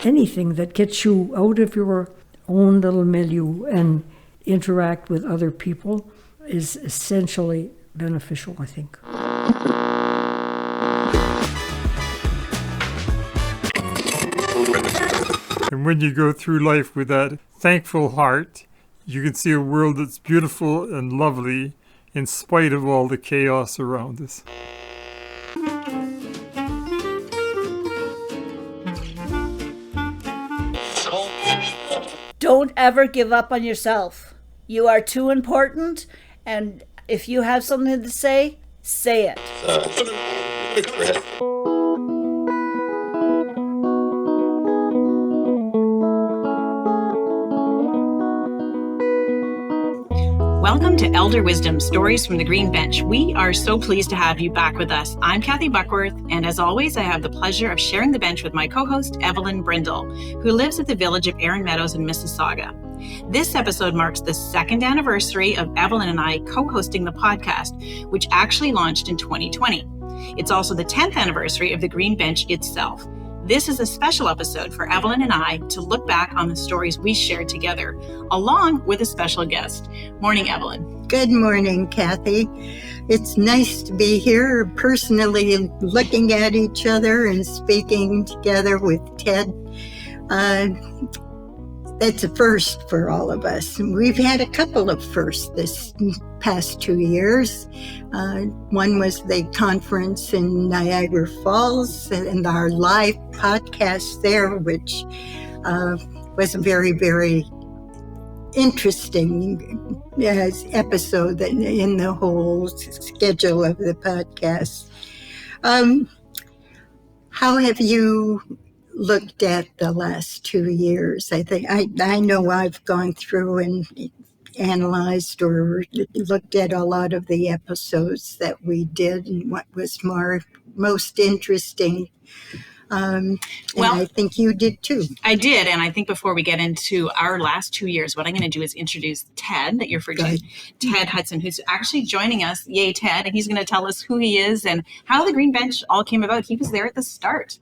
Anything that gets you out of your own little milieu and interact with other people is essentially beneficial, I think. And when you go through life with that thankful heart, you can see a world that's beautiful and lovely in spite of all the chaos around us. Don't ever give up on yourself. You are too important, and if you have something to say it. Welcome to Elder Wisdom Stories from the Green Bench. We are so pleased to have you back with us. I'm Kathy Buckworth, and as always, I have the pleasure of sharing the bench with my co-host, Evelyn Brindle, who lives at the village of Erin Meadows in Mississauga. This episode marks the second anniversary of Evelyn and I co-hosting the podcast, which actually launched in 2020. It's also the 10th anniversary of the Green Bench itself. This is a special episode for Evelyn and I to look back on the stories we shared together, along with a special guest. Morning, Evelyn. Good morning, Kathy. It's nice to be here personally looking at each other and speaking together with Ted. That's a first for all of us. We've had a couple of firsts this past 2 years. One was the conference in Niagara Falls and our live podcast there, which was a very, very interesting episode in the whole schedule of the podcast. How have you looked at the last 2 years? I think I know I've gone through and analyzed or looked at a lot of the episodes that we did and what was most interesting. And I think you did too. I did, and I think before we get into our last 2 years, what I'm going to do is introduce Ted, that you're forgetting, Ted Hudson, who's actually joining us. Yay, Ted! And he's going to tell us who he is and how the Green Bench all came about. He was there at the start.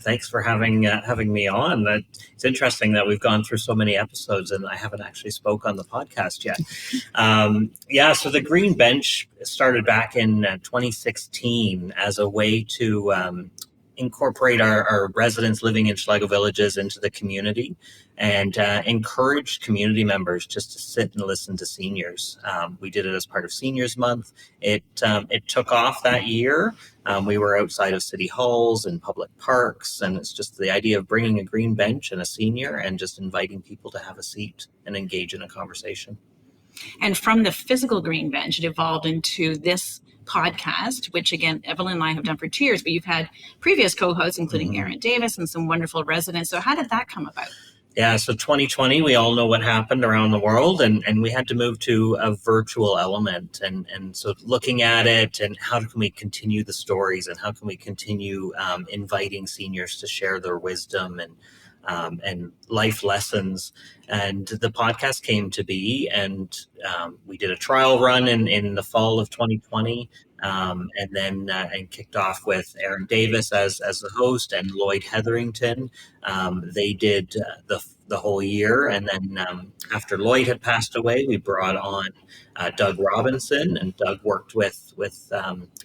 Thanks for having me on. It's interesting that we've gone through so many episodes and I haven't actually spoke on the podcast yet. So the Green Bench started back in 2016 as a way to incorporate our residents living in Schlegel villages into the community and encourage community members just to sit and listen to seniors. We did it as part of Seniors Month. It took off that year. We were outside of city halls and public parks, and it's just the idea of bringing a green bench and a senior and just inviting people to have a seat and engage in a conversation. And from the physical Green Bench, it evolved into this podcast, which again, Evelyn and I have done for 2 years, but you've had previous co-hosts, including Aaron Davis and some wonderful residents. So how did that come about? Yeah, so 2020, we all know what happened around the world, and we had to move to a virtual element. And so looking at it and how can we continue the stories and how can we continue inviting seniors to share their wisdom and life lessons. And the podcast came to be, and we did a trial run in the fall of 2020, and then kicked off with Aaron Davis as the host and Lloyd Hetherington. They did the whole year, and then after Lloyd had passed away, we brought on Doug Robinson, and Doug worked with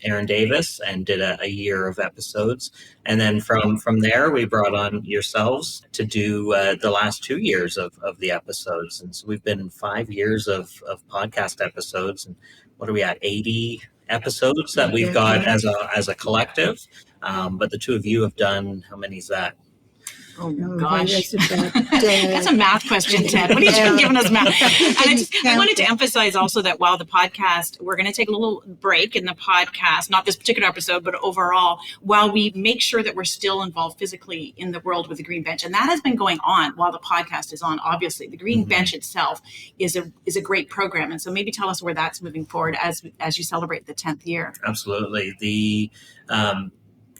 Aaron Davis and did a year of episodes. And then from there, we brought on yourselves to do the last 2 years of the episodes. And so we've been in 5 years of podcast episodes. And what are we at, 80 episodes that we've got as a collective? But the two of you have done, how many is that? Oh, gosh. That's a math question, Ted. What are you doing giving us math? And I wanted to emphasize also that while the podcast, we're going to take a little break in the podcast, not this particular episode, but overall, while we make sure that we're still involved physically in the world with the Green Bench. And that has been going on while the podcast is on, obviously. The Green Bench itself is a great program. And so maybe tell us where that's moving forward as you celebrate the 10th year. Absolutely.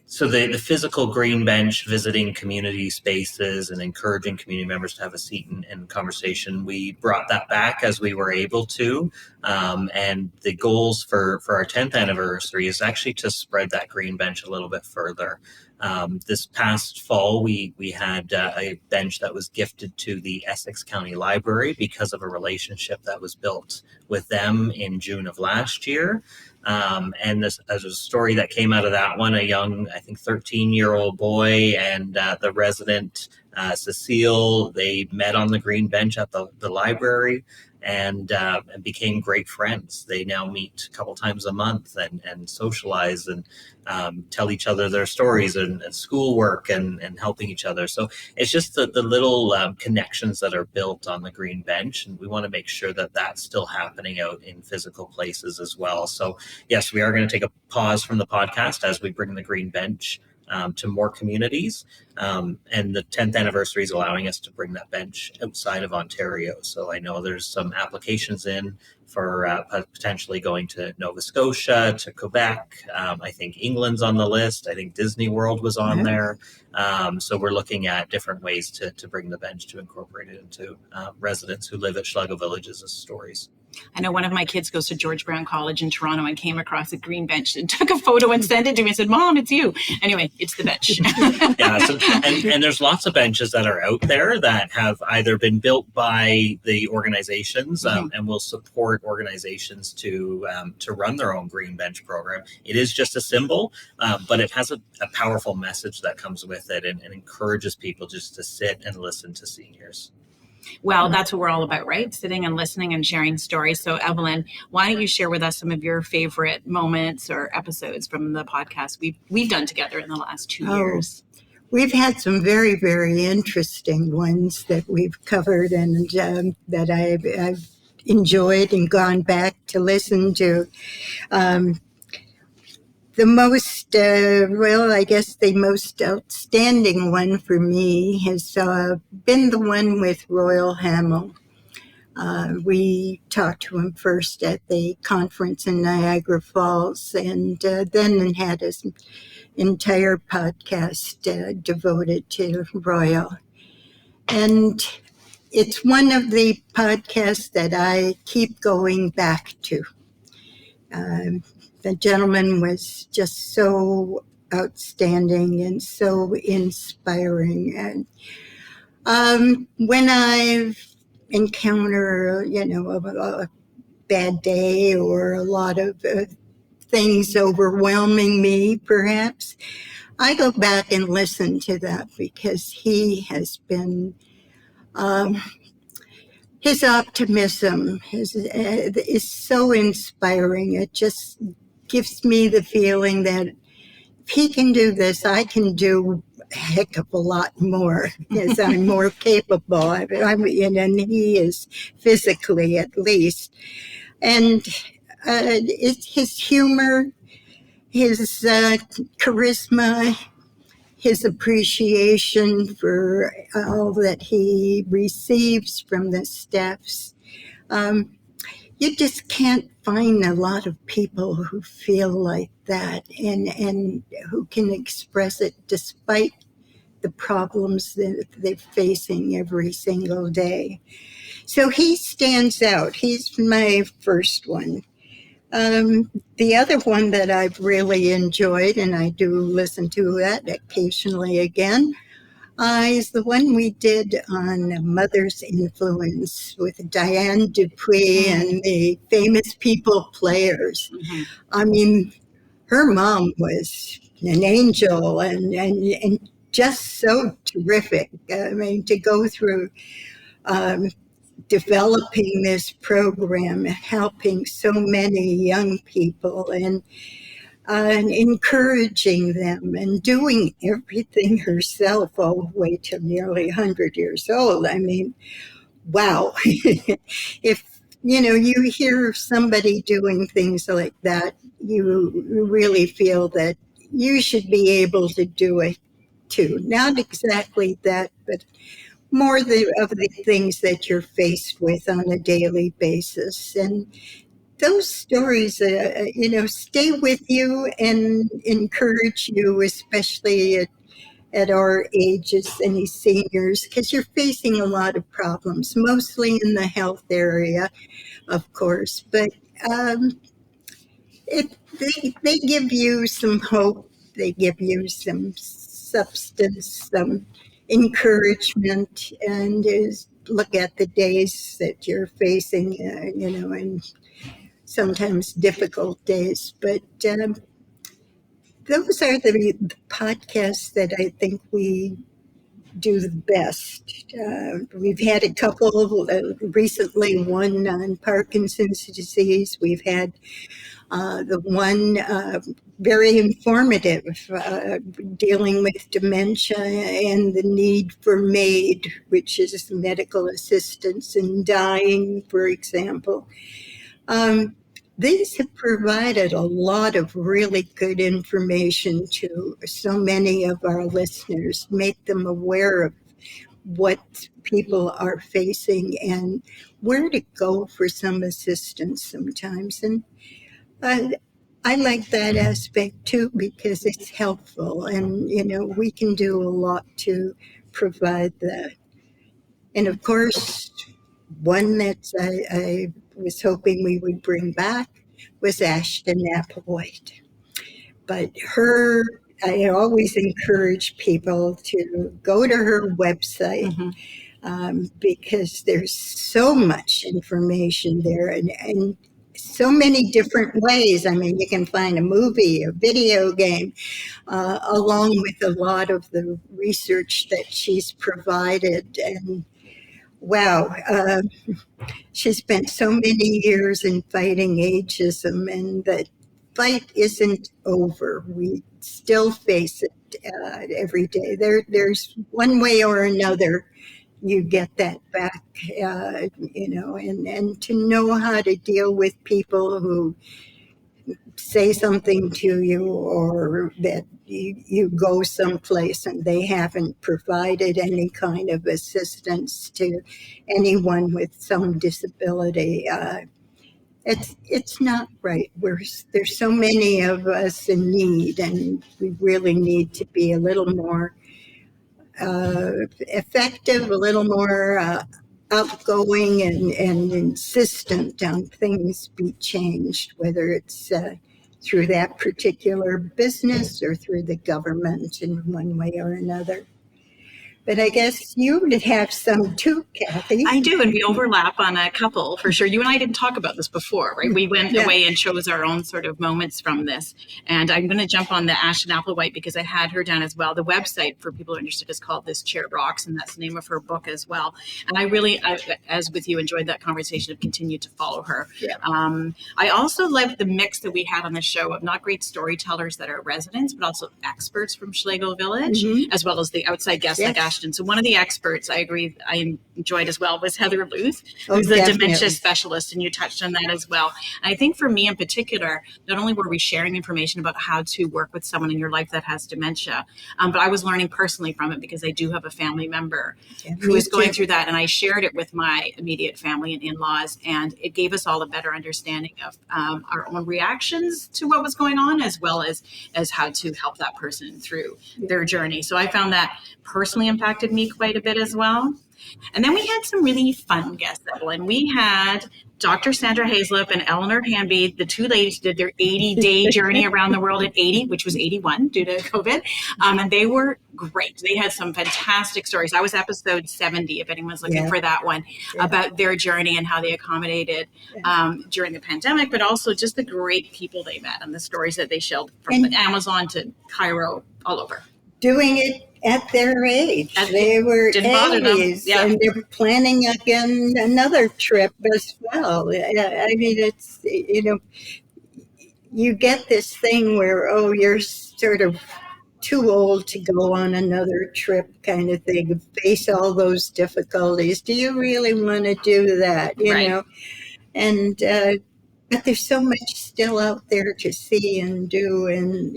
So the physical green bench, visiting community spaces and encouraging community members to have a seat and conversation, we brought that back as we were able to. And the goals for our 10th anniversary is actually to spread that green bench a little bit further. This past fall, we had a bench that was gifted to the Essex County Library because of a relationship that was built with them in June of last year. And there's a story that came out of that one, a young, I think 13-year-old boy and the resident, Cecile, they met on the green bench at the library and became great friends. They now meet a couple times a month and socialize and tell each other their stories and schoolwork and helping each other. So it's just the little connections that are built on the green bench. And we want to make sure that that's still happening out in physical places as well. So yes, we are going to take a pause from the podcast as we bring the green bench to more communities. And the 10th anniversary is allowing us to bring that bench outside of Ontario. So I know there's some applications in for potentially going to Nova Scotia, to Quebec. I think England's on the list. I think Disney World was on there. So we're looking at different ways to bring the bench to incorporate it into residents who live at Schlegel Villages as stories. I know one of my kids goes to George Brown College in Toronto and came across a green bench and took a photo and sent it to me and said, "Mom, it's you." Anyway, it's the bench. Yeah, so, and there's lots of benches that are out there that have either been built by the organizations and will support organizations to run their own green bench program. It is just a symbol, but it has a powerful message that comes with it and encourages people just to sit and listen to seniors. Well, that's what we're all about, right? Sitting and listening and sharing stories. So, Evelyn, why don't you share with us some of your favorite moments or episodes from the podcast we've done together in the last 2 years? We've had some very, very interesting ones that we've covered and that I've enjoyed and gone back to listen to. The most, I guess the most outstanding one for me has been the one with Royal Hamil. We talked to him first at the conference in Niagara Falls and then had his entire podcast devoted to Royal. And it's one of the podcasts that I keep going back to. The gentleman was just so outstanding and so inspiring. And when I've encountered, a bad day or a lot of things overwhelming me, perhaps, I go back and listen to that because he has been, his optimism is so inspiring. It just gives me the feeling that if he can do this, I can do a heck of a lot more because I'm more capable. And he is physically, at least. And it's his humor, his charisma, his appreciation for all that he receives from the staffs. You just can't find a lot of people who feel like that and who can express it despite the problems that they're facing every single day. So he stands out. He's my first one. The other one that I've really enjoyed, and I do listen to that occasionally again, is the one we did on mother's influence with Diane Dupuy and the famous people players. Mm-hmm. I mean, her mom was an angel and just so terrific. I mean, to go through developing this program, helping so many young people and encouraging them and doing everything herself all the way to nearly 100 years old. I mean, wow. If, you hear somebody doing things like that, you really feel that you should be able to do it too. Not exactly that, but more of the things that you're faced with on a daily basis. And those stories, stay with you and encourage you, especially at our ages, any seniors, because you're facing a lot of problems, mostly in the health area, of course. But they give you some hope. They give you some substance, some encouragement, and is look at the days that you're facing, and sometimes difficult days. But those are the podcasts that I think we do the best. We've had a couple recently, one on Parkinson's disease. We've had the one very informative, dealing with dementia and the need for MAID, which is medical assistance in dying, for example. These have provided a lot of really good information to so many of our listeners, make them aware of what people are facing and where to go for some assistance sometimes. And I like that aspect too, because it's helpful, and we can do a lot to provide that. And of course, one that I was hoping we would bring back was Ashton Applewhite. But I always encourage people to go to her website, because there's so much information there, and so many different ways. I mean, you can find a movie, a video game, along with a lot of the research that she's provided. And wow, she spent so many years in fighting ageism, and that fight isn't over. We still face it every day. There's one way or another you get that back, and to know how to deal with people who say something to you, or that you go someplace and they haven't provided any kind of assistance to anyone with some disability. It's not right. There's so many of us in need, and we really need to be a little more effective, a little more outgoing and insistent on things be changed, whether it's through that particular business or through the government in one way or another. But I guess you would have some too, Kathy. I do, and we overlap on a couple for sure. You and I didn't talk about this before, right? We went away and chose our own sort of moments from this. And I'm going to jump on the Ashton Applewhite because I had her down as well. The website, for people who are interested, is called This Chair Rocks, and that's the name of her book as well. And I really, as with you, enjoyed that conversation. Have continued to follow her. Yeah. I also liked the mix that we had on the show of not great storytellers that are residents, but also experts from Schlegel Village, as well as the outside guests like Ashton. So one of the experts I agree I enjoyed as well was Heather Luth, who's the dementia specialist, and you touched on that as well. And I think for me in particular, not only were we sharing information about how to work with someone in your life that has dementia, but I was learning personally from it because I do have a family member who is going through that, and I shared it with my immediate family and in-laws, and it gave us all a better understanding of our own reactions to what was going on, as well as how to help that person through their journey. So I found that personally impacted me quite a bit as well. And then we had some really fun guests, Evelyn. We had Dr. Sandra Hazlip and Eleanor Hanby, the two ladies who did their 80-day journey around the world at 80, which was 81 due to COVID. And they were great. They had some fantastic stories. I was episode 70, if anyone's looking for that one, about their journey and how they accommodated during the pandemic, but also just the great people they met and the stories that they shared from Amazon to Cairo, all over. Doing it at their age. They were 80s, and they're planning again another trip as well. I mean, it's, you get this thing where, you're sort of too old to go on another trip kind of thing, face all those difficulties. Do you really want to do that, you know? And, but there's so much still out there to see and do, and,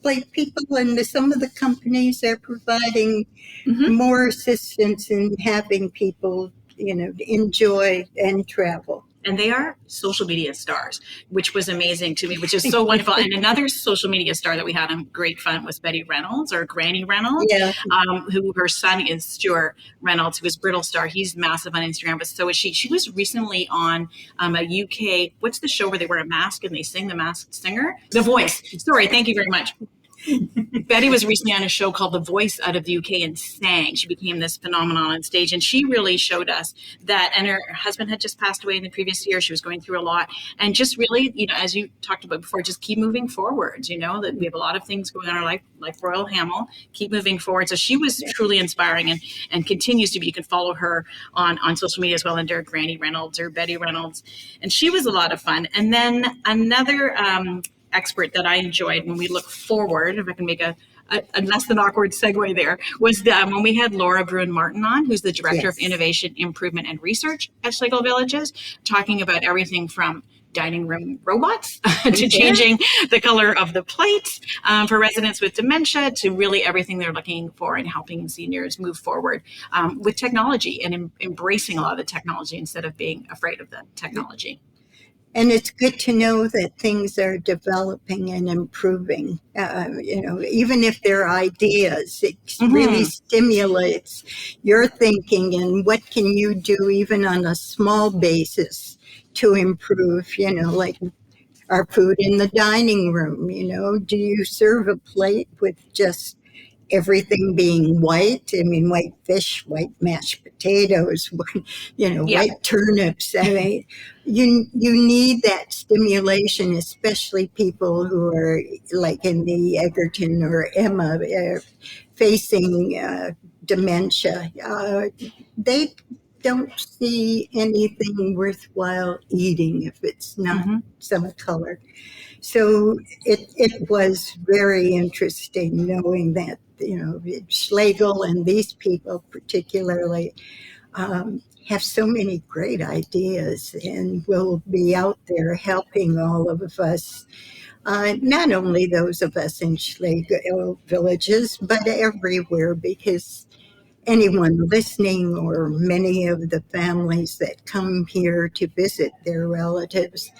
like people and some of the companies are providing more assistance in having people, enjoy and travel. and they are social media stars, which was amazing to me, which is so wonderful. And another social media star that we had on great fun was Betty Reynolds, or Granny Reynolds, Yeah. who her son is Stuart Reynolds, who is Brindle star. He's massive on Instagram, but so is she. She was recently on a UK, what's the show where they wear a mask and they sing, The Masked Singer? The Voice. Sorry, thank you very much. Betty was recently on a show called The Voice out of the UK and sang. She became this phenomenon on stage, and she really showed us that, and her husband had just passed away in the previous year. She was going through a lot, and just really, as you talked about before, just keep moving forwards, that we have a lot of things going on in our life, like Royal Hamil, keep moving forward. So she was truly inspiring and continues to be. You can follow her on social media as well under Granny Reynolds or Betty Reynolds. And she was a lot of fun. And then another expert that I enjoyed when we look forward, if I can make a less than awkward segue there, was when we had Laura Bruin-Martin on, who's the Director of Innovation, Improvement, and Research at Schlegel Villages, talking about everything from dining room robots to changing the color of the plates for residents with dementia, to really everything they're looking for in helping seniors move forward with technology and embracing a lot of the technology instead of being afraid of the technology. And it's good to know that things are developing and improving. Even if they're ideas, it really stimulates your thinking and what can you do even on a small basis to improve, like our food in the dining room. Do you serve a plate with just everything being white? I mean, white fish, white mashed potatoes, white turnips. I mean, you need that stimulation, especially people who are like in the Egerton or Emma facing dementia. They don't see anything worthwhile eating if it's not some color. So it was very interesting knowing that, Schlegel and these people particularly have so many great ideas and will be out there helping all of us, not only those of us in Schlegel villages, but everywhere, because anyone listening or many of the families that come here to visit their relatives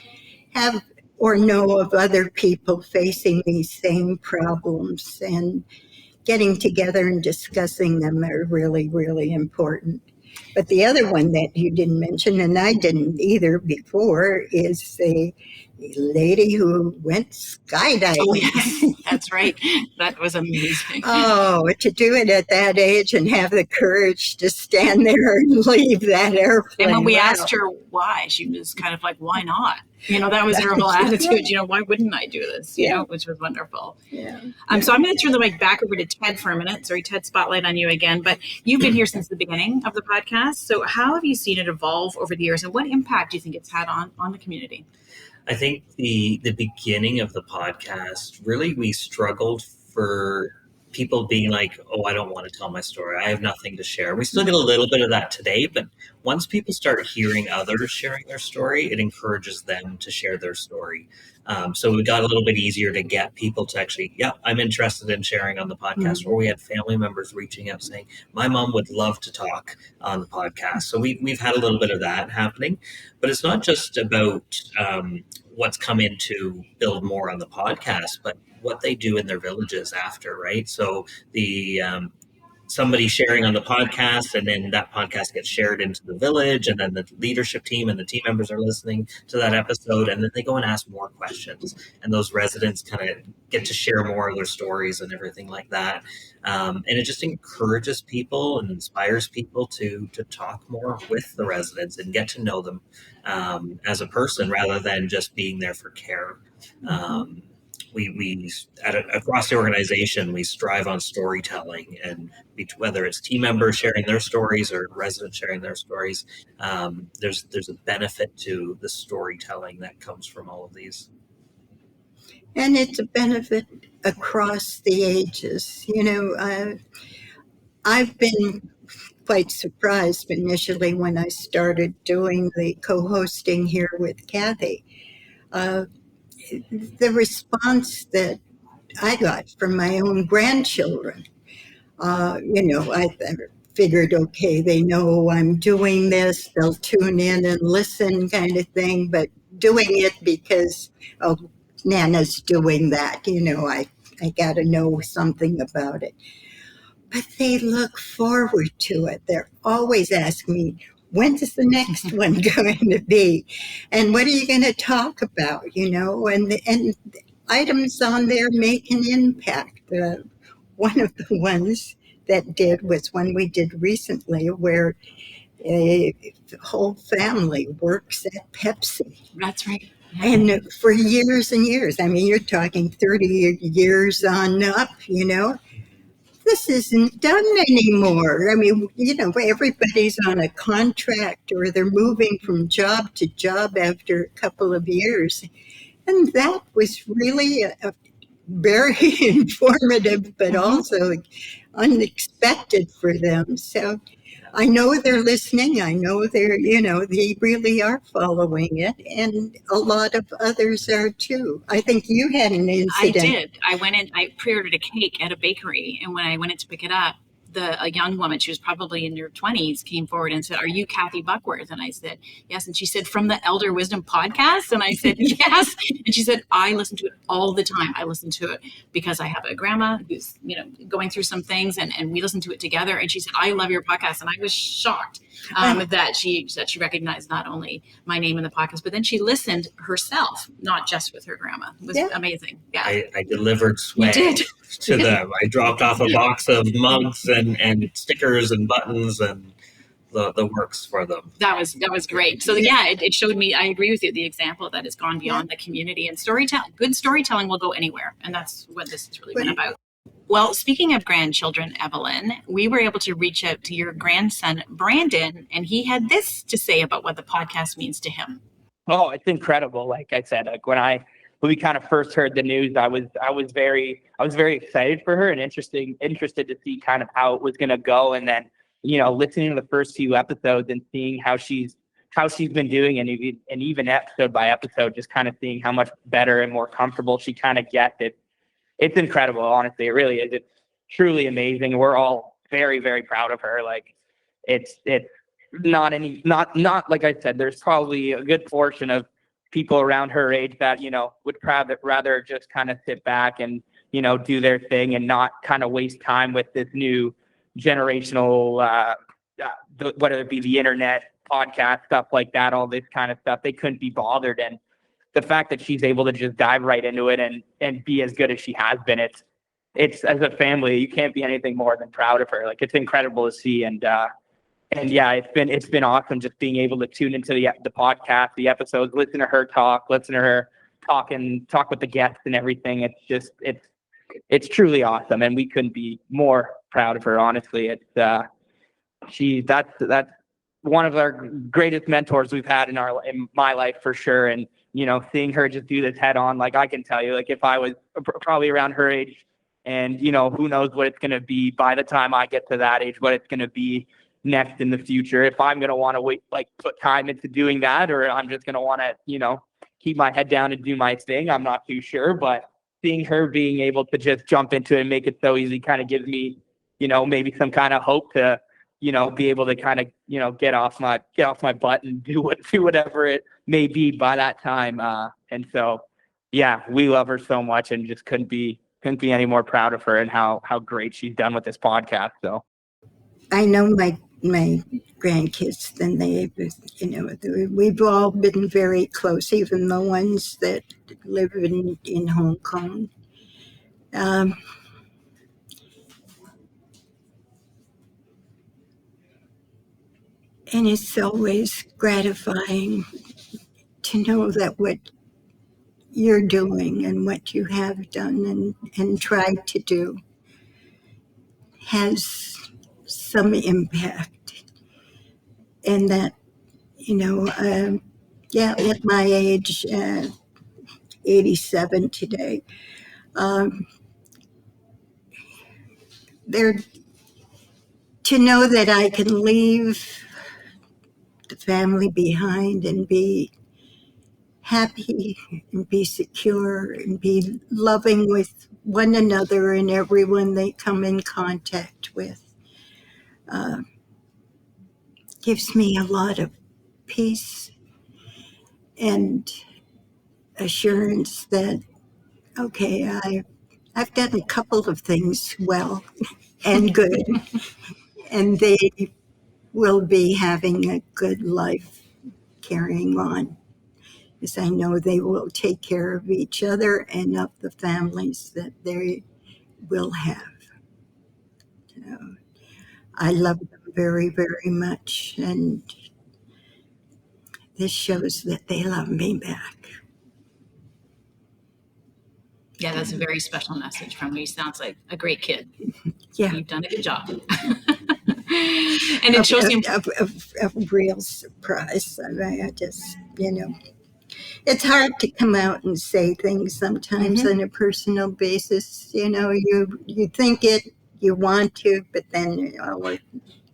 have or know of other people facing these same problems, and getting together and discussing them are really, really important. But the other one that you didn't mention, and I didn't either before, is the lady who went skydiving. Oh, yes, that's right. That was amazing. Oh, to do it at that age and have the courage to stand there and leave that airplane. And when we asked her why, she was kind of like, why not? That was her whole attitude. Why wouldn't I do this? Which was wonderful. Yeah. So I'm going to turn the mic back over to Ted for a minute. Sorry, Ted, spotlight on you again. But you've been here since the beginning of the podcast. So how have you seen it evolve over the years, and what impact do you think it's had on the community? I think the beginning of the podcast, really, we struggled for people being like, oh, I don't want to tell my story. I have nothing to share. We still get a little bit of that today, but once people start hearing others sharing their story, it encourages them to share their story. So it got a little bit easier to get people to actually, I'm interested in sharing on the podcast. Or we had family members reaching out saying, my mom would love to talk on the podcast. So we've had a little bit of that happening, but it's not just about what's come in to build more on the podcast, but what they do in their villages after, right? So the somebody sharing on the podcast, and then that podcast gets shared into the village, and then the leadership team and the team members are listening to that episode, and then they go and ask more questions, and those residents kind of get to share more of their stories and everything like that. And it just encourages people and inspires people to talk more with the residents and get to know them as a person rather than just being there for care. We across the organization, we strive on storytelling, and whether it's team members sharing their stories or residents sharing their stories, there's a benefit to the storytelling that comes from all of these. And it's a benefit across the ages. I've been quite surprised initially when I started doing the co-hosting here with Kathy. The response that I got from my own grandchildren, figured, okay, they know I'm doing this, they'll tune in and listen kind of thing, but doing it because, oh, Nana's doing that, I got to know something about it. But they look forward to it. They're always asking me, when's the next one going to be? And what are you going to talk about, and items on there make an impact. One of the ones that did was one we did recently where a whole family works at Pepsi. That's right. And for years and years, I mean, you're talking 30 years on up, this isn't done anymore. I mean, everybody's on a contract or they're moving from job to job after a couple of years. And that was really a very informative, but also unexpected for them. So I know they're listening. I know they really are following it. And a lot of others are too. I think you had an incident. I did. I went in, I pre-ordered a cake at a bakery. And when I went in to pick it up, a young woman, she was probably in her 20s, came forward and said, "Are you Kathy Buckworth?" And I said, "Yes." And she said, "From the Elder Wisdom podcast?" And I said, "Yes." And she said, "I listen to it all the time. I listen to it because I have a grandma who's, going through some things and we listen to it together." And she said, "I love your podcast." And I was shocked that she recognized not only my name in the podcast, but then she listened herself, not just with her grandma. It was amazing. Yeah. I delivered swag to them. I dropped off a box of mugs and stickers and buttons and the works for them. That was great. So it showed me, I agree with you, the example that has gone beyond the community, and good storytelling will go anywhere. And that's what this has really been about. Well, speaking of grandchildren, Evelyn, we were able to reach out to your grandson, Brandon, and he had this to say about what the podcast means to him. Oh, it's incredible. Like I said, when we kind of first heard the news, I was very excited for her and interested to see kind of how it was going to go. And then, listening to the first few episodes and seeing how she's been doing, and even episode by episode, just kind of seeing how much better and more comfortable she kind of gets it. It's incredible, honestly. It really is. It's truly amazing. We're all very, very proud of her. Like it's not like I said, there's probably a good portion of people around her age that, would rather just kind of sit back and, do their thing and not kind of waste time with this new generational, whether it be the internet, podcast, stuff like that, all this kind of stuff. They couldn't be bothered. And the fact that she's able to just dive right into it and be as good as she has been, it's as a family, you can't be anything more than proud of her. Like, it's incredible to see. And yeah, it's been awesome just being able to tune into the podcast, the episodes, listen to her talk, listen to her talk with the guests and everything. It's truly awesome. And we couldn't be more proud of her. Honestly, that's one of our greatest mentors we've had in my life for sure. And, seeing her just do this head on, like, I can tell you, like, if I was probably around her age and, who knows what it's going to be by the time I get to that age, what it's going to be next in the future, if I'm going to want to put time into doing that, or I'm just going to want to, keep my head down and do my thing. I'm not too sure, but seeing her being able to just jump into it and make it so easy kind of gives me, maybe some kind of hope to, be able to kind of, get off my butt and do whatever it may be by that time. And so, yeah, we love her so much and just couldn't be any more proud of her and how great she's done with this podcast. So I know my grandkids, then we've all been very close, even the ones that live in Hong Kong. And it's always gratifying to know that what you're doing and what you have done and tried to do has some impact. And that, at my age, 87 today, to know that I can leave the family behind and be happy and be secure and be loving with one another and everyone they come in contact with. gives me a lot of peace and assurance that, okay, I've done a couple of things well and good, and they will be having a good life carrying on, because I know they will take care of each other and of the families that they will have. So I love them very, very much, and this shows that they love me back. Yeah, that's a very special message from you. Sounds like a great kid. Yeah. You've done a good job. And it shows you a real surprise. I just, it's hard to come out and say things sometimes on a personal basis. You think it, you want to, but then,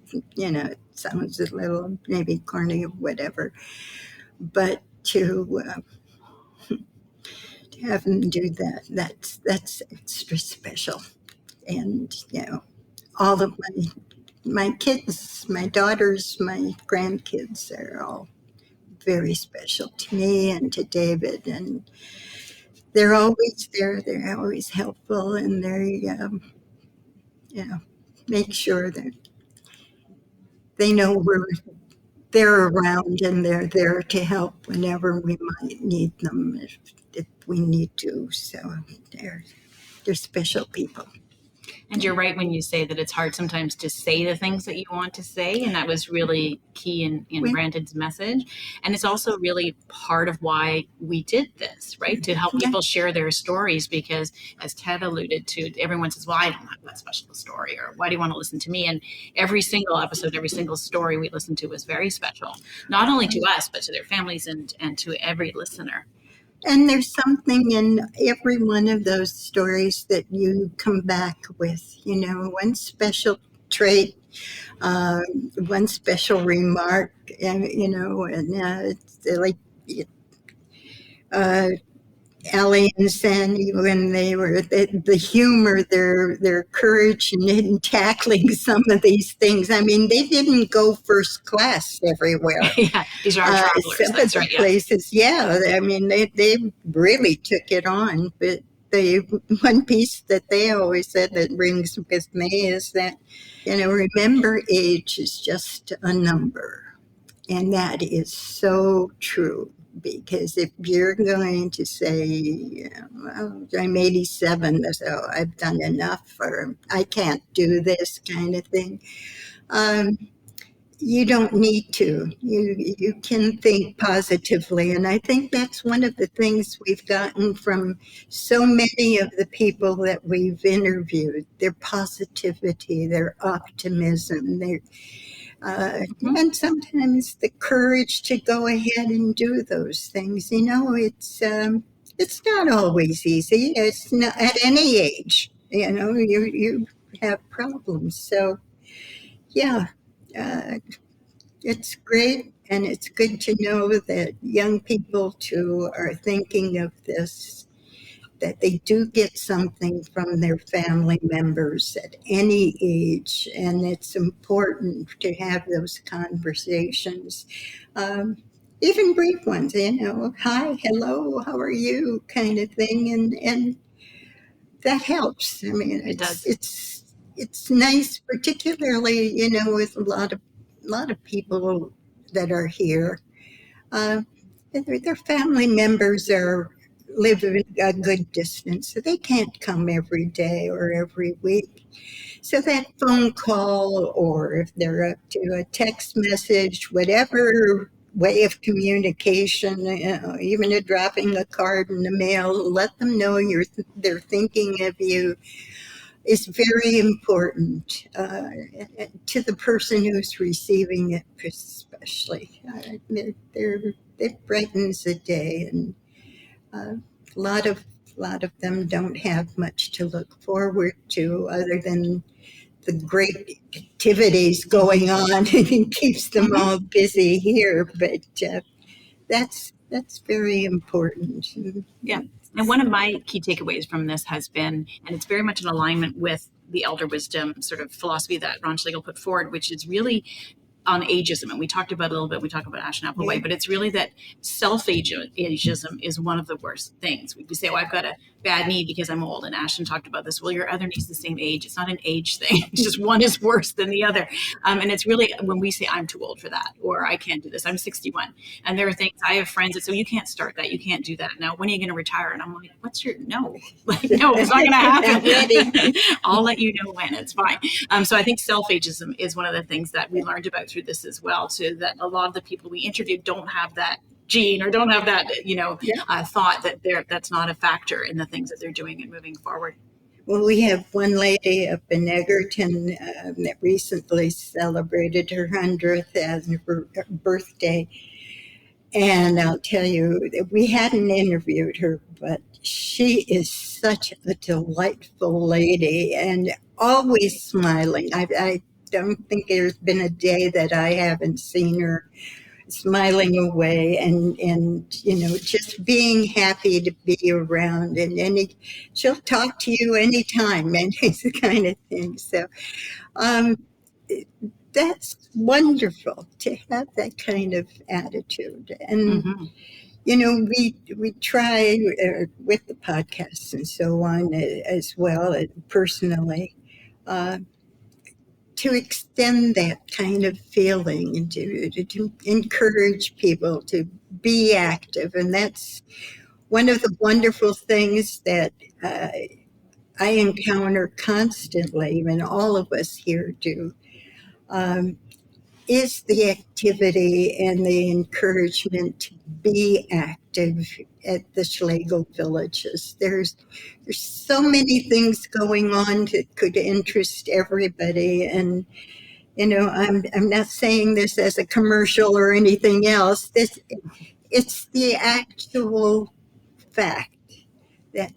it sounds a little maybe corny or whatever. But to have them do that, that's extra special. And, all of my kids, my daughters, my grandkids are all very special to me and to David. And they're always there. They're always helpful. And they, make sure that they know they're around and they're there to help whenever we might need them if we need to. So they're special people. And you're right when you say that it's hard sometimes to say the things that you want to say. And that was really key in Brandon's message. And it's also really part of why we did this, right? To help people share their stories, because as Ted alluded to, everyone says, well, I don't have that special story, or why do you want to listen to me? And every single episode, every single story we listened to was very special, not only to us, but to their families and to every listener. And there's something in every one of those stories that you come back with, one special trait, one special remark, and it's like Ellie and Sandy, when they were the humor, their courage in tackling some of these things. I mean, they didn't go first class everywhere. Yeah, these are our travelers. Some That's of right. The places, I mean, they really took it on. But one piece that they always said that rings with me is that, remember, age is just a number. And that is so true. Because if you're going to say, well, I'm 87, so I've done enough, or I can't do this kind of thing, you don't need to. You can think positively. And I think that's one of the things we've gotten from so many of the people that we've interviewed, their positivity, their optimism, and sometimes the courage to go ahead and do those things. It's not always easy. It's not at any age. You have problems. So, it's great, and it's good to know that young people too are thinking of this, that they do get something from their family members at any age, and it's important to have those conversations, even brief ones, hi, hello, how are you, kind of thing, and that helps. I mean, It does. It's nice, particularly with a lot of people that are here. Their family members live a good distance, so they can't come every day or every week. So that phone call, or if they're up to a text message, whatever way of communication, even dropping a card in the mail, let them know they're thinking of you, is very important to the person who's receiving it, especially. It brightens the day, and a lot of them don't have much to look forward to other than the great activities going on. It keeps them all busy here, but that's very important. Yeah. And one of my key takeaways from this has been, and it's very much in alignment with the elder wisdom sort of philosophy that Ron Schlegel put forward, which is really on ageism. And we talked about it a little bit. We talked about Ash and Applewhite, but it's really that self-ageism is one of the worst things. We say, I've got a bad knee because I'm old. And Ashton talked about this. Well, your other knee's the same age. It's not an age thing. It's just one is worse than the other. And it's really when we say, I'm too old for that, or I can't do this. I'm 61. And there are things, I have friends that say, you can't start that. You can't do that. Now, when are you going to retire? And I'm like, no, it's not going to happen. I'll let you know when. It's fine. So I think self-ageism is one of the things that we learned about through this as well, too, that a lot of the people we interviewed don't have that gene or don't have that, thought that that's not a factor in the things that they're doing and moving forward. Well, we have one lady up in Egerton that recently celebrated her 100th birthday. And I'll tell you, we hadn't interviewed her, but she is such a delightful lady and always smiling. I don't think there's been a day that I haven't seen her smiling away and just being happy to be around. And she'll talk to you anytime, and it's the kind of thing. So that's wonderful to have that kind of attitude. And we try with the podcasts and so on as well, personally, to extend that kind of feeling and to encourage people to be active. And that's one of the wonderful things that I encounter constantly, and all of us here do, is the activity and the encouragement to be active at the Schlegel villages. There's so many things going on that could interest everybody, and I'm not saying this as a commercial or anything else. It's the actual fact that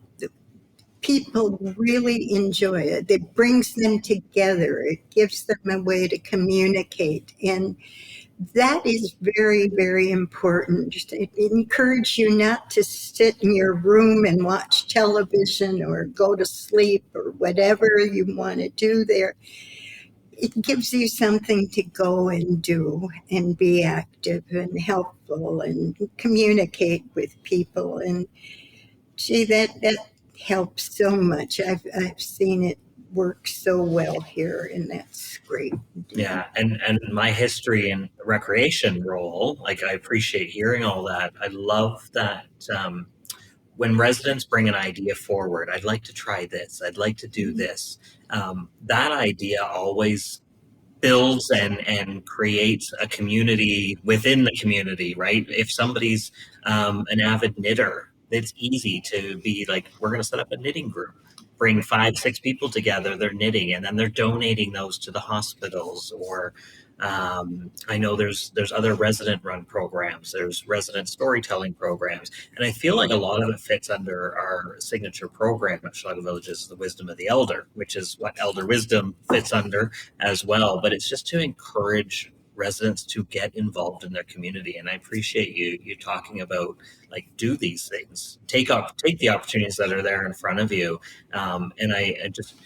people really enjoy it. It brings them together. It gives them a way to communicate. And that is very, very important. It encourages you not to sit in your room and watch television or go to sleep or whatever you want to do there. It gives you something to go and do and be active and helpful and communicate with people. And gee, that helps so much. I've seen it work so well here, and that's great. Yeah, and my history and recreation role, like I appreciate hearing all that. I love that when residents bring an idea forward, I'd like to try this, I'd like to do this. That idea always builds and creates a community within the community, right? If somebody's an avid knitter, it's easy to be like, we're going to set up a knitting group, bring 5-6 people together, they're knitting, and then they're donating those to the hospitals. Or I know there's other resident run programs, there's resident storytelling programs. And I feel like a lot of it fits under our signature program at Schlegel Villages, the Wisdom of the Elder, which is what Elder Wisdom fits under as well. But it's just to encourage residents to get involved in their community. And I appreciate you talking about, like, do these things, take the opportunities that are there in front of you. And I just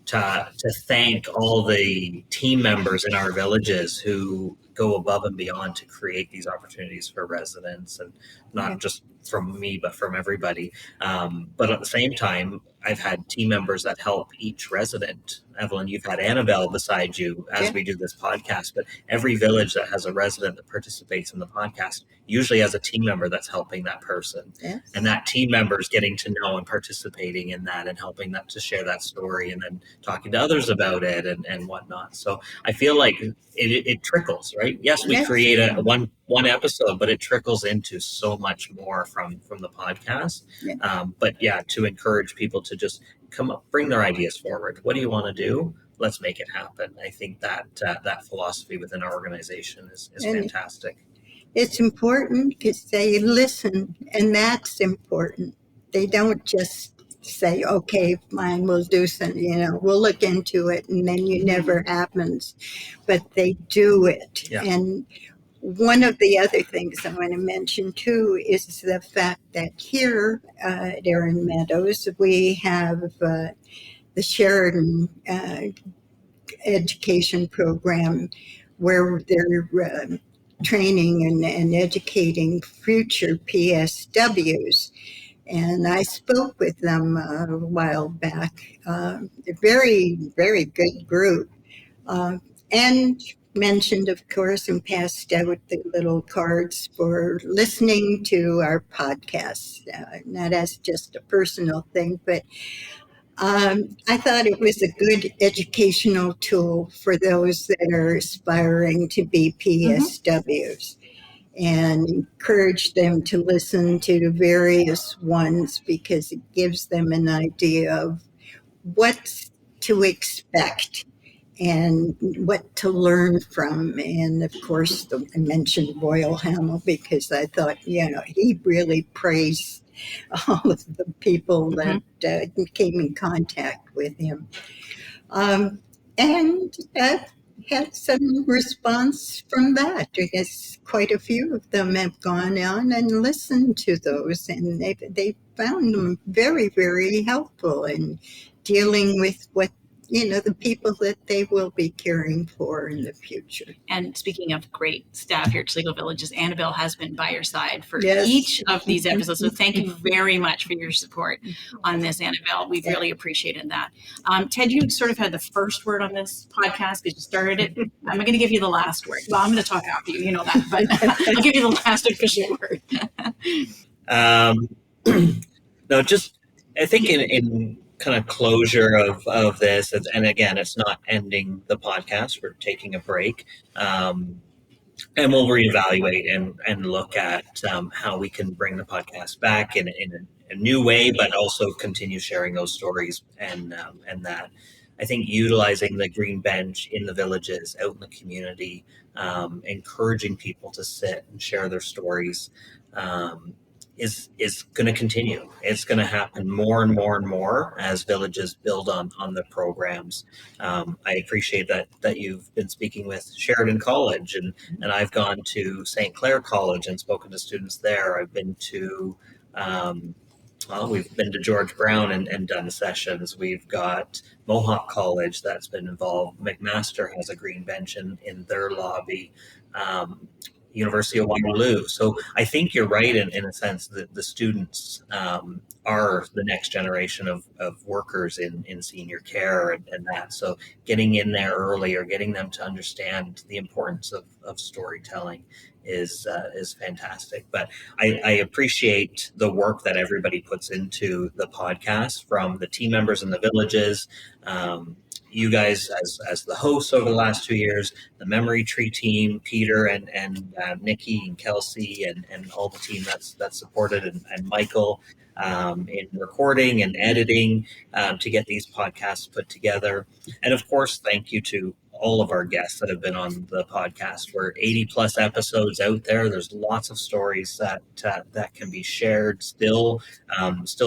to thank all the team members in our villages who go above and beyond to create these opportunities for residents, and not just from me, but from everybody. But at the same time, I've had team members that help each resident. Evelyn, you've had Annabelle beside you as we do this podcast, but every village that has a resident that participates in the podcast usually has a team member that's helping that person. Yes. And that team member is getting to know and participating in that and helping them to share that story and then talking to others about it and whatnot. So I feel like it trickles, right? Yes, we create a one episode, but it trickles into so much more from the podcast. But to encourage people to just come up, bring their ideas forward. What do you want to do? Let's make it happen. I think that that philosophy within our organization is fantastic. It's important because they listen, and that's important. They don't just say, okay, fine, we'll do something, we'll look into it, and then it never happens. But they do it. Yeah. And one of the other things I want to mention, too, is the fact that here at Erin Meadows, we have the Sheridan education program, where they're training and educating future PSWs. And I spoke with them a while back. A very, very good group. And mentioned, of course, and passed out the little cards for listening to our podcast, not as just a personal thing, but I thought it was a good educational tool for those that are aspiring to be PSWs, and encourage them to listen to the various ones because it gives them an idea of what to expect and what to learn from. And of course, I mentioned Royal Hamil because I thought, he really praised all of the people that came in contact with him. And had some response from that. I guess quite a few of them have gone on and listened to those, and they found them very, very helpful in dealing with what the people that they will be caring for in the future. And speaking of great staff here at Schlegel Villages, Annabelle has been by your side for Yes. each of these episodes. So thank you very much for your support on this, Annabelle. We've really appreciated that. Ted, you sort of had the first word on this podcast because you started it. I'm going to give you the last word. Well, I'm going to talk after you, that, but I'll give you the last official word. No, just I think in kind of closure of this, and again, it's not ending the podcast. We're taking a break, and we'll reevaluate and look at how we can bring the podcast back in a new way, but also continue sharing those stories and that. I think utilizing the green bench in the villages, out in the community, encouraging people to sit and share their stories, is going to continue. It's going to happen more and more and more as villages build on the programs. I appreciate that you've been speaking with Sheridan College, and I've gone to St. Clair College and spoken to students there. I've been to we've been to George Brown and done sessions. We've got Mohawk College that's been involved. McMaster has a green bench in their lobby. University of Waterloo. So I think you're right in a sense that the students are the next generation of workers in senior care and that. So getting in there early or getting them to understand the importance of storytelling is fantastic. But I appreciate the work that everybody puts into the podcast, from the team members in the villages, you guys as the hosts over the last 2 years, the Memory Tree team, Peter and Nikki and Kelsey and all the team that's supported, and Michael in recording and editing to get these podcasts put together. And of course, thank you to all of our guests that have been on the podcast. We're 80 plus episodes out there. There's lots of stories that can be shared still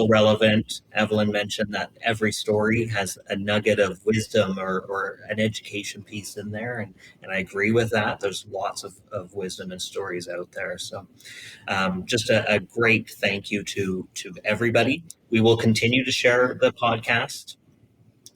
relevant. Evelyn mentioned that every story has a nugget of wisdom or an education piece in there. And I agree with that. There's lots of wisdom and stories out there. So just a great thank you to everybody. We will continue to share the podcast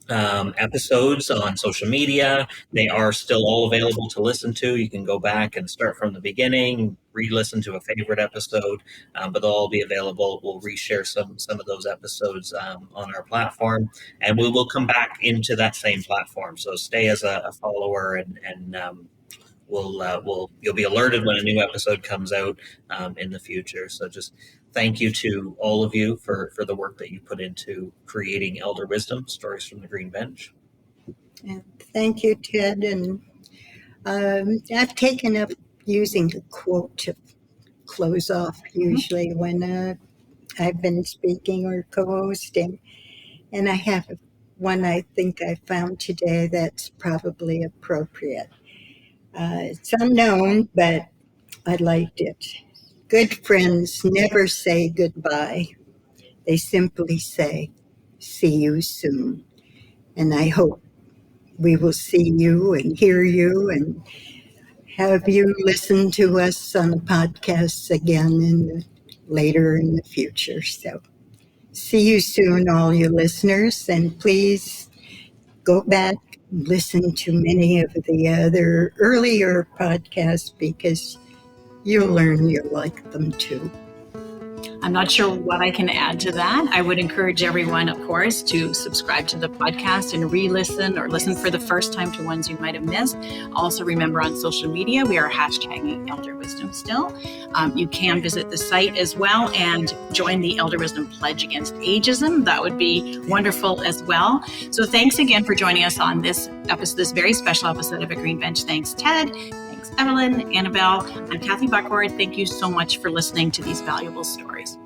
episodes on social media. They are still all available to listen to. You can go back and start from the beginning, re-listen to a favorite episode, but they'll all be available. We'll reshare some of those episodes on our platform, and we will come back into that same platform. So stay as a follower, and you'll be alerted when a new episode comes out in the future. So just thank you to all of you for the work that you put into creating Elder Wisdom, Stories from the Green Bench. And thank you, Ted. And I've taken up using a quote to close off usually when I've been speaking or co-hosting. And I have one I think I found today that's probably appropriate. It's unknown, but I liked it. Good friends never say goodbye. They simply say, see you soon. And I hope we will see you and hear you and have you listen to us on the podcasts again later in the future. So see you soon, all you listeners, and please go back, listen to many of the other earlier podcasts because you'll learn you'll like them too. I'm not sure what I can add to that. I would encourage everyone, of course, to subscribe to the podcast and re-listen or listen for the first time to ones you might have missed. Also, remember on social media, we are hashtagging Elder Wisdom still. You can visit the site as well and join the Elder Wisdom Pledge Against Ageism. That would be wonderful as well. So thanks again for joining us on this episode, this very special episode of A Green Bench. Thanks, Ted. Thanks, Evelyn, Annabelle. I'm Kathy Buckworth. Thank you so much for listening to these valuable stories.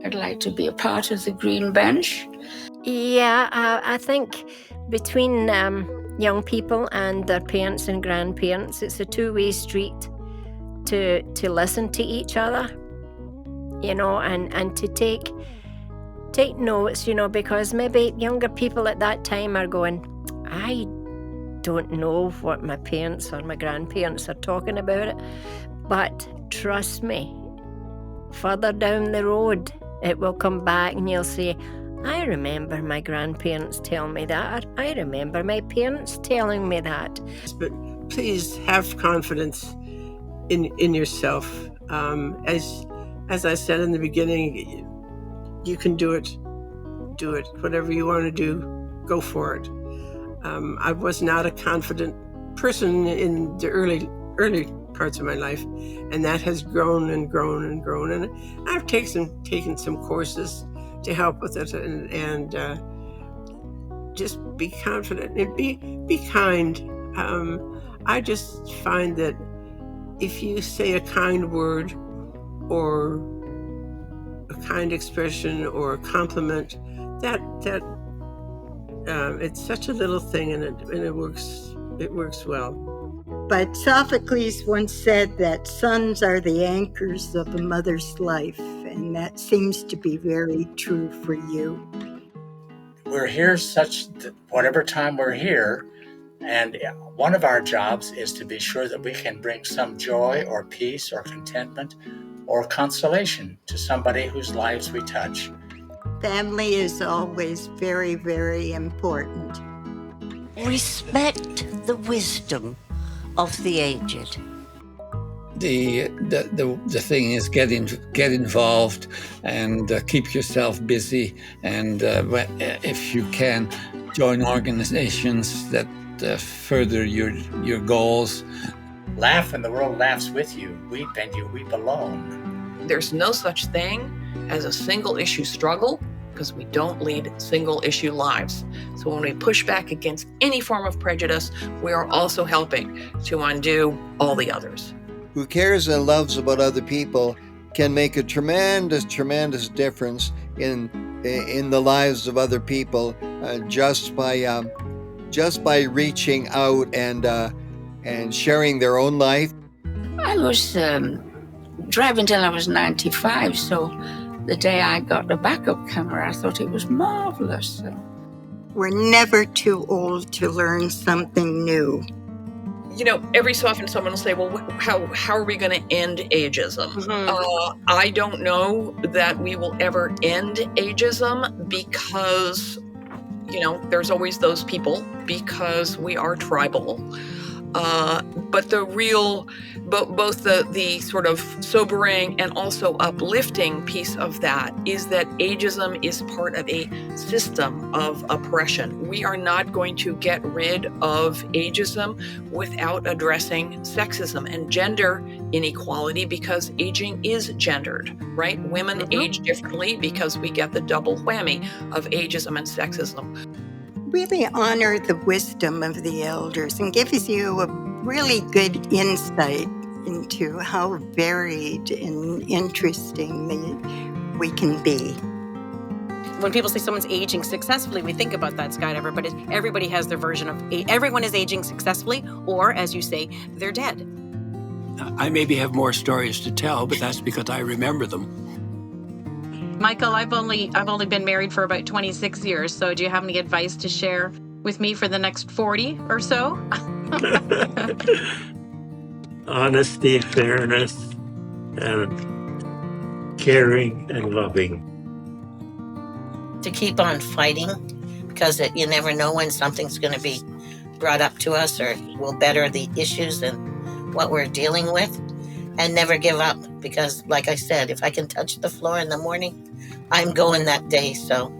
I'd like to be a part of the Green Bench. Yeah, I think between young people and their parents and grandparents, it's a two-way street to listen to each other, and to take notes, because maybe younger people at that time are going, I don't know what my parents or my grandparents are talking about it, but trust me, further down the road, it will come back and you'll say, I remember my grandparents telling me that. I remember my parents telling me that. But please have confidence in yourself. As I said in the beginning, you can do it. Do it. Whatever you want to do, go for it. I was not a confident person in the early parts of my life, and that has grown and grown and grown. And I've taken some courses to help with it, and just be confident and be kind. I just find that if you say a kind word or a kind expression or a compliment, that it's such a little thing, and it works well. But Sophocles once said that sons are the anchors of a mother's life, and that seems to be very true for you. We're here whatever time we're here, and one of our jobs is to be sure that we can bring some joy or peace or contentment or consolation to somebody whose lives we touch. Family is always very, very important. Respect the wisdom of the aged. The thing is get involved and keep yourself busy, and if you can, join organizations that further your goals. Laugh and the world laughs with you. Weep and you weep alone. There's no such thing as a single issue struggle, because we don't lead single issue lives. So when we push back against any form of prejudice, we are also helping to undo all the others. Who cares and loves about other people can make a tremendous, tremendous difference in the lives of other people just by reaching out and sharing their own life. I was driving till I was 95, so the day I got the backup camera, I thought it was marvelous. We're never too old to learn something new. Every so often someone will say, well, how are we going to end ageism? Mm-hmm. I don't know that we will ever end ageism because, there's always those people, because we are tribal. But both the sort of sobering and also uplifting piece of that is that ageism is part of a system of oppression. We are not going to get rid of ageism without addressing sexism and gender inequality, because aging is gendered, right? Women age differently because we get the double whammy of ageism and sexism. Really honor the wisdom of the elders and gives you a really good insight into how varied and interesting we can be. When people say someone's aging successfully, we think about that skydiver, but everybody has their version of everyone is aging successfully, or as you say, they're dead. I maybe have more stories to tell, but that's because I remember them. Michael, I've only been married for about 26 years, so do you have any advice to share with me for the next 40 or so? honesty, fairness, and caring and loving. To keep on fighting, because you never know when something's going to be brought up to us or will better the issues and what we're dealing with, and never give up, because like I said, if I can touch the floor in the morning, I'm going that day. So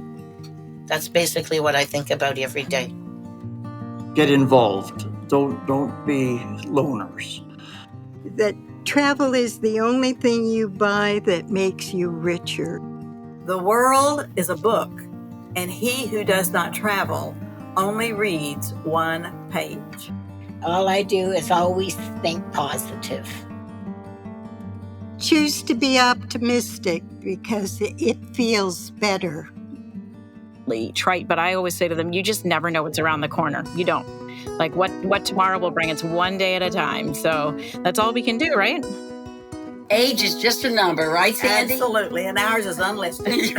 that's basically what I think about every day. Get involved. Don't be loners. That travel is the only thing you buy that makes you richer. The world is a book, and he who does not travel only reads one page. All I do is always think positive. Choose to be optimistic because it feels better. Trite, but I always say to them, you just never know what's around the corner. You don't. Like what tomorrow will bring. It's one day at a time. So that's all we can do, right? Age is just a number, right, Sandy? Absolutely, and ours is unlisted.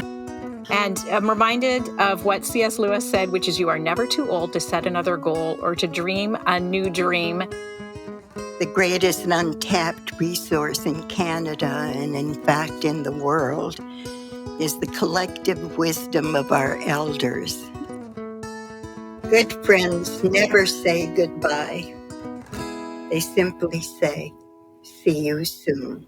And I'm reminded of what C.S. Lewis said, which is you are never too old to set another goal or to dream a new dream. The greatest and untapped resource in Canada, and in fact in the world, is the collective wisdom of our elders. Good friends never say goodbye. They simply say, see you soon.